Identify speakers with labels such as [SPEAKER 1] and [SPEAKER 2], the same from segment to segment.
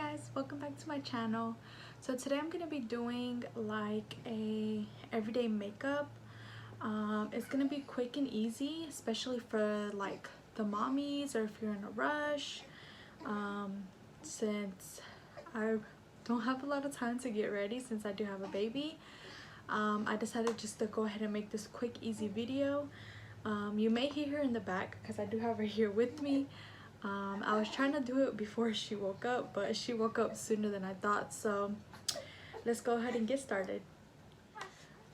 [SPEAKER 1] guys, welcome back to my channel. So today I'm gonna be doing like a everyday makeup. It's gonna be quick and easy, especially for like the mommies or if you're in a rush. Since I don't have a lot of time to get ready since I do have a baby, I decided just to go ahead and make this quick easy video. You may hear her in the back because I do have her here with me. I was trying to do it before she woke up, but she woke up sooner than I thought, so let's go ahead and get started.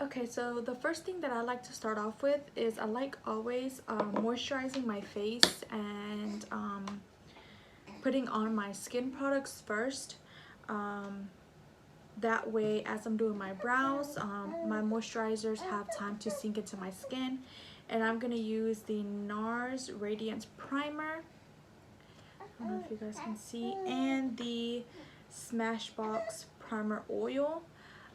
[SPEAKER 1] Okay, so the first thing that I like to start off with is I like always moisturizing my face and putting on my skin products first. That way, as I'm doing my brows, my moisturizers have time to sink into my skin. And I'm gonna use the Nars Radiance Primer. I don't know if you guys can see, and the Smashbox Primer Oil.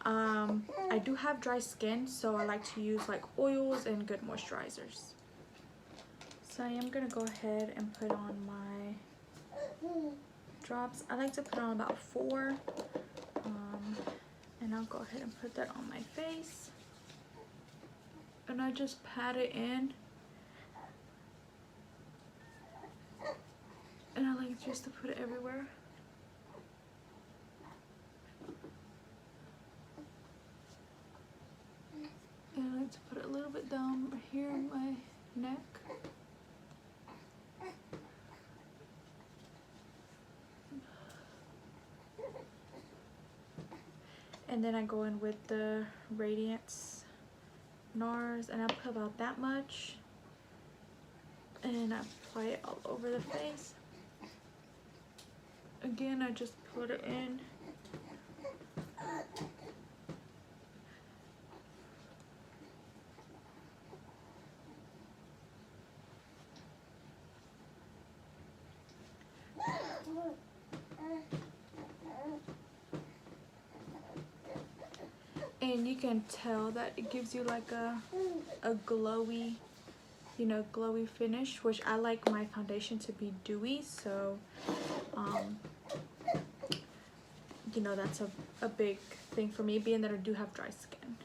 [SPEAKER 1] I do have dry skin, so I like to use like oils and good moisturizers. So I am gonna go ahead and put on my drops. I like to put on about 4, and I'll go ahead and put that on my face. And I just pat it in. And I like just to put it everywhere. And I like to put it a little bit down here in my neck. And then I go in with the Radiance Nars, and I put about that much. And I apply it all over the face. Again, I just put it in. And you can tell that it gives you like a glowy, you know, glowy finish, which I like my foundation to be dewy, so you know, that's a big thing for me, being that I do have dry skin.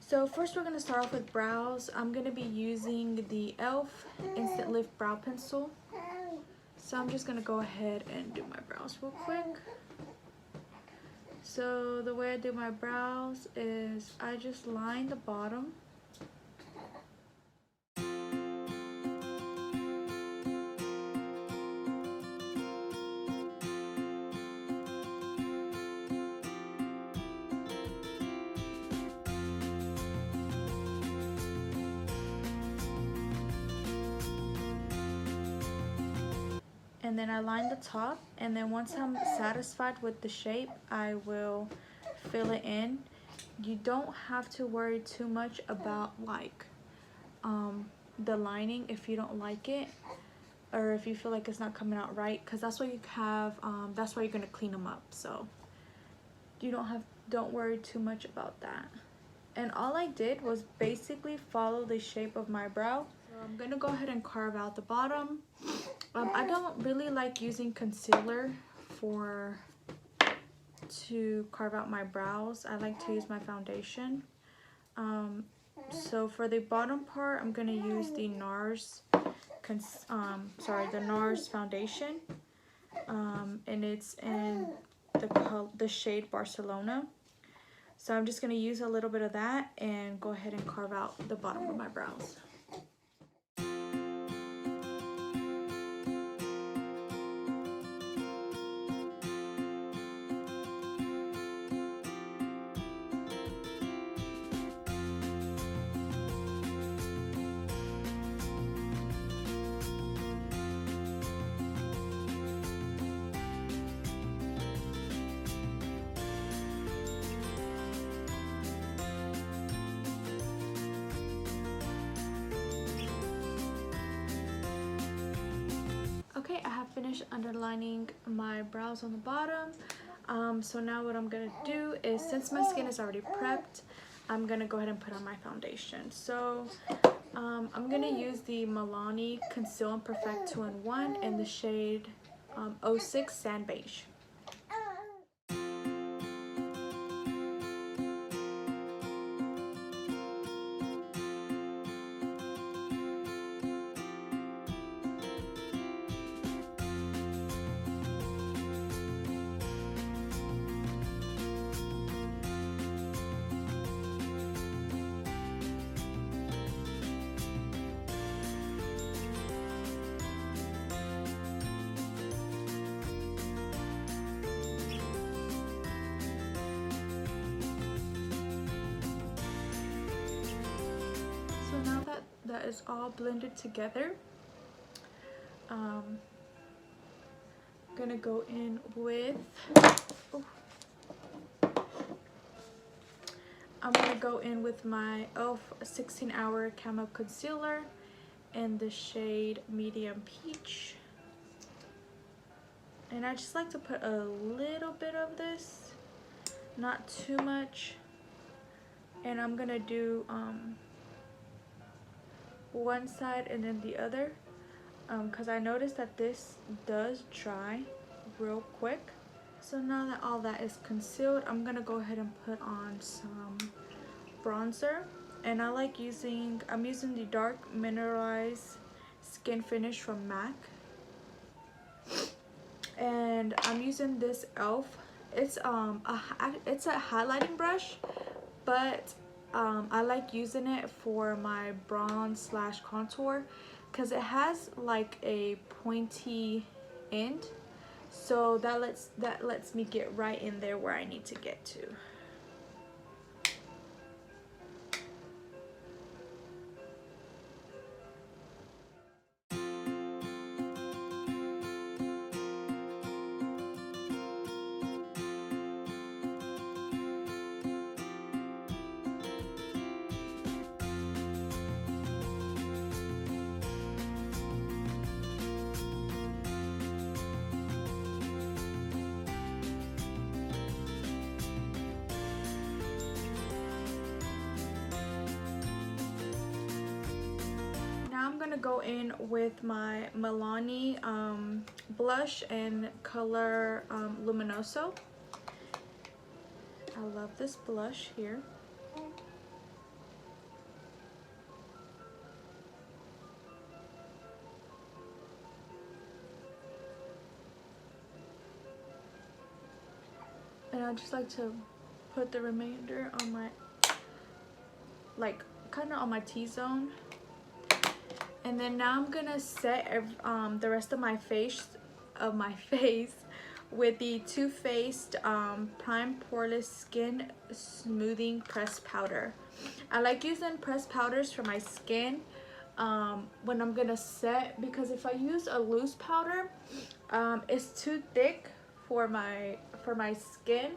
[SPEAKER 1] So first we're going to start off with brows. I'm going to be using the e.l.f. Instant Lift Brow Pencil. So I'm just going to go ahead and do my brows real quick. So the way I do my brows is I just line the bottom. And then I line the top, and then once I'm satisfied with the shape, I will fill it in. You don't have to worry too much about like the lining if you don't like it, or if you feel like it's not coming out right, because that's why you have that's why you're gonna clean them up. So you don't worry too much about that. And all I did was basically follow the shape of my brow. So I'm gonna go ahead and carve out the bottom. I don't really like using concealer to carve out my brows. I like to use my foundation. So for the bottom part, I'm gonna use the Nars, the Nars foundation, and it's in the shade Barcelona. So I'm just gonna use a little bit of that and go ahead and carve out the bottom of my brows. Okay, I have finished underlining my brows on the bottom. So now what I'm gonna do is, since my skin is already prepped, I'm gonna go ahead and put on my foundation. So I'm gonna use the Milani Conceal and Perfect 2-in-1 in the shade 06 Sand Beige. that is all blended together, I'm gonna go in with my e.l.f. 16-hour Camo Concealer in the shade Medium Peach. And I just like to put a little bit of this, not too much. And I'm gonna do one side and then the other, because I noticed that this does dry real quick. So now that all that is concealed, I'm gonna go ahead and put on some bronzer. And I'm using the dark Mineralize Skinfinish from MAC. And I'm using this e.l.f. It's a highlighting brush, but I like using it for my bronze / contour because it has like a pointy end, so that lets me get right in there where I need to get to. I'm gonna go in with my Milani blush in color Luminoso. I love this blush here. And I just like to put the remainder on my, like, kind of on my T-zone. And then now I'm gonna set the rest of my face with the Too Faced Prime Poreless Skin Smoothing Pressed Powder. I like using pressed powders for my skin when I'm gonna set, because if I use a loose powder, it's too thick for my skin.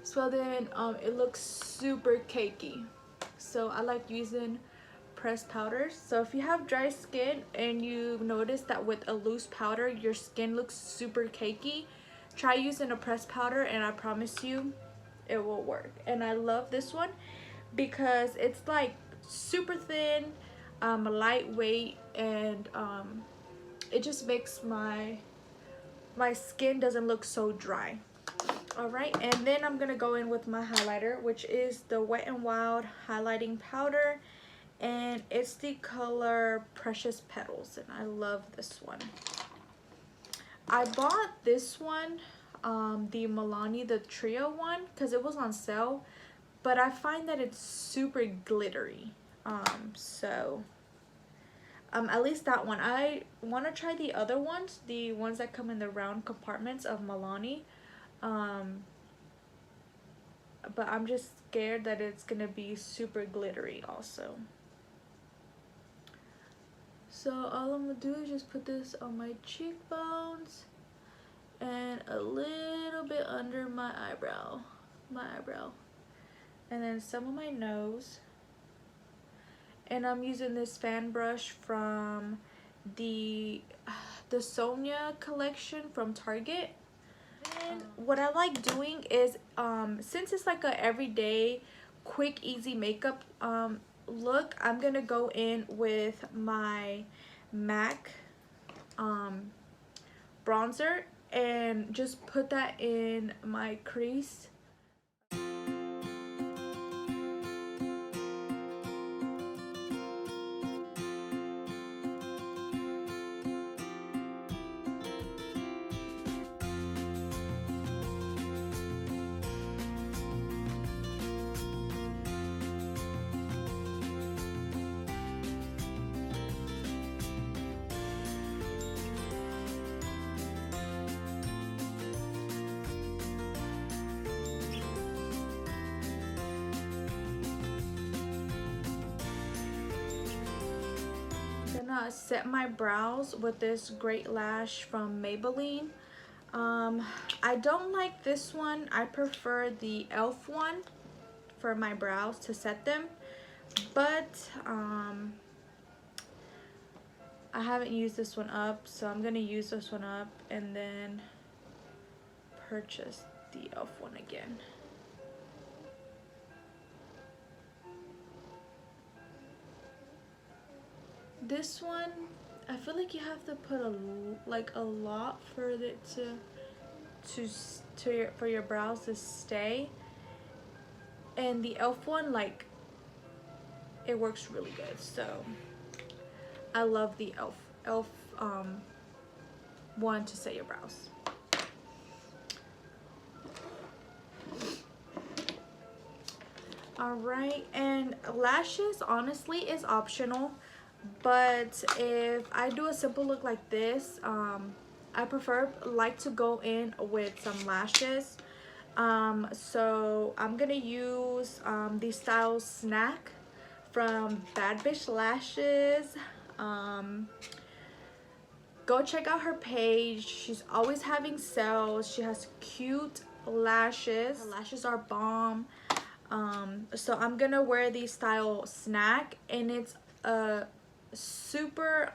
[SPEAKER 1] So then it looks super cakey. So I like using pressed powders. So if you have dry skin and you notice that with a loose powder your skin looks super cakey, try using a pressed powder and I promise you it will work. And I love this one because it's like super thin, lightweight, and it just makes my skin doesn't look so dry. Alright, and then I'm gonna go in with my highlighter, which is the Wet n Wild highlighting powder, and it's the color Precious Petals, and I love this one. I bought this one, the Milani, the trio one, because it was on sale, but I find that it's super glittery. At least that one. I want to try the other ones, the ones that come in the round compartments of Milani, but I'm just scared that it's gonna be super glittery also. So all I'm gonna do is just put this on my cheekbones and a little bit under my eyebrow, and then some of my nose. And I'm using this fan brush from the Sonia collection from Target. And what I like doing is, since it's like a everyday quick easy makeup look, I'm gonna go in with my MAC bronzer and just put that in my crease. set my brows with this great lash from Maybelline. I don't like this one. I prefer the e.l.f. one for my brows to set them, but I haven't used this one up, so I'm gonna use this one up and then purchase the e.l.f. one again. This one, I feel like you have to put a lot for it for your brows to stay, and the e.l.f. one, like, it works really good. So I love the e.l.f. One to set your brows. All right, and lashes honestly is optional, but if I do a simple look like this, I like to go in with some lashes. So I'm gonna use the style Snack from Badbish lashes. Go check out her page. She's always having sales. She has cute lashes. Her lashes are bomb. So I'm gonna wear the style Snack, and it's a super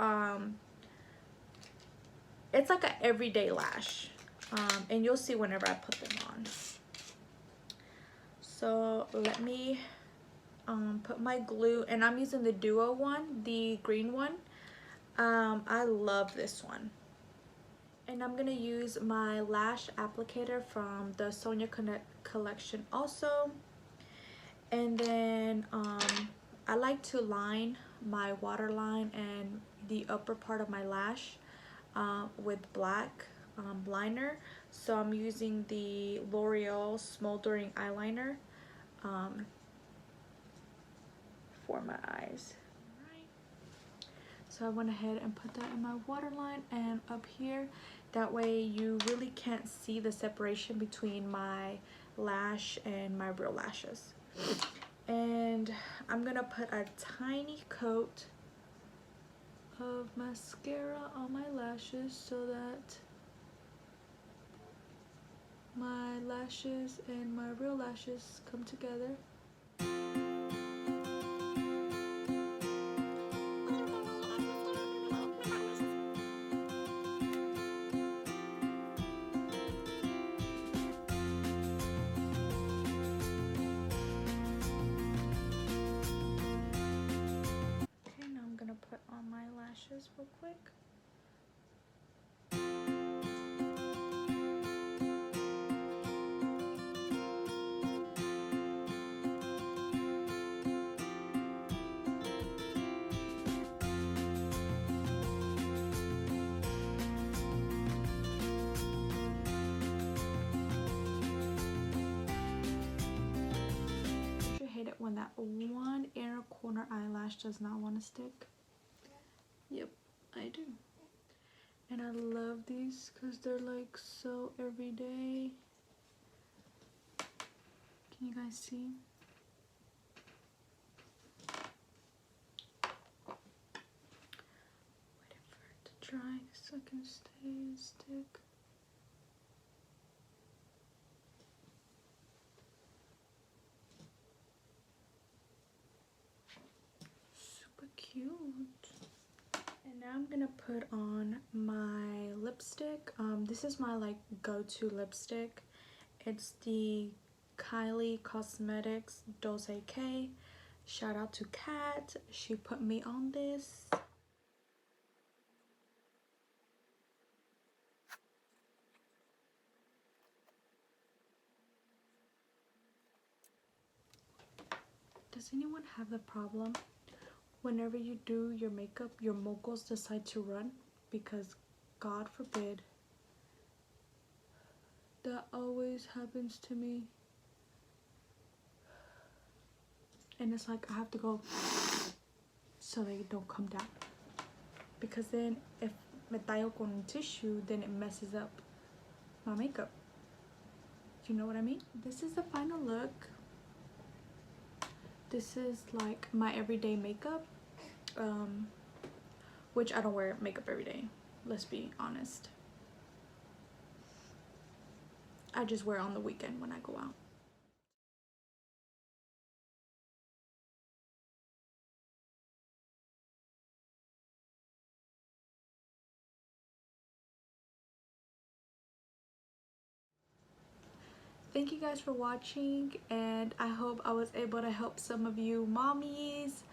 [SPEAKER 1] it's like an everyday lash, and you'll see whenever I put them on. So let me put my glue, and I'm using the Duo one, the green one. I love this one. And I'm gonna use my lash applicator from the Sonia collection also. And then I like to line my waterline and the upper part of my lash with black liner. So I'm using the L'Oreal Smoldering eyeliner for my eyes. So I went ahead and put that in my waterline and up here. That way you really can't see the separation between my lash and my real lashes. And I'm gonna put a tiny coat of mascara on my lashes so that my lashes and my real lashes come together. Put on my lashes real quick. I hate it when that one inner corner eyelash does not want to stick. Yep, I do. And I love these because they're like so everyday. Can you guys see? Waiting for it to dry so I can stay and stick. Super cute. And now I'm gonna put on my lipstick. This is my like go-to lipstick. It's the Kylie Cosmetics Dolce K. Shout out to Kat. She put me on this. Does anyone have the problem whenever you do your makeup, your moguls decide to run? Because God forbid, that always happens to me. And it's like I have to go so they don't come down. Because then if me tallo con tissue, then it messes up my makeup. Do you know what I mean? This is the final look. This is like my everyday makeup. which I don't wear makeup every day, let's be honest. I just wear it on the weekend when I go out. Thank you guys for watching, and I hope I was able to help some of you mommies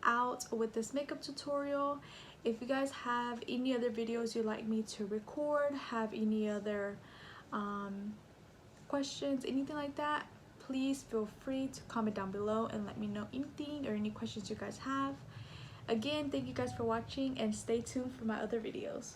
[SPEAKER 1] out with this makeup tutorial. If you guys have any other videos you'd like me to record, have any other questions, anything like that, please feel free to comment down below and let me know anything or any questions you guys have. Again, thank you guys for watching, and stay tuned for my other videos.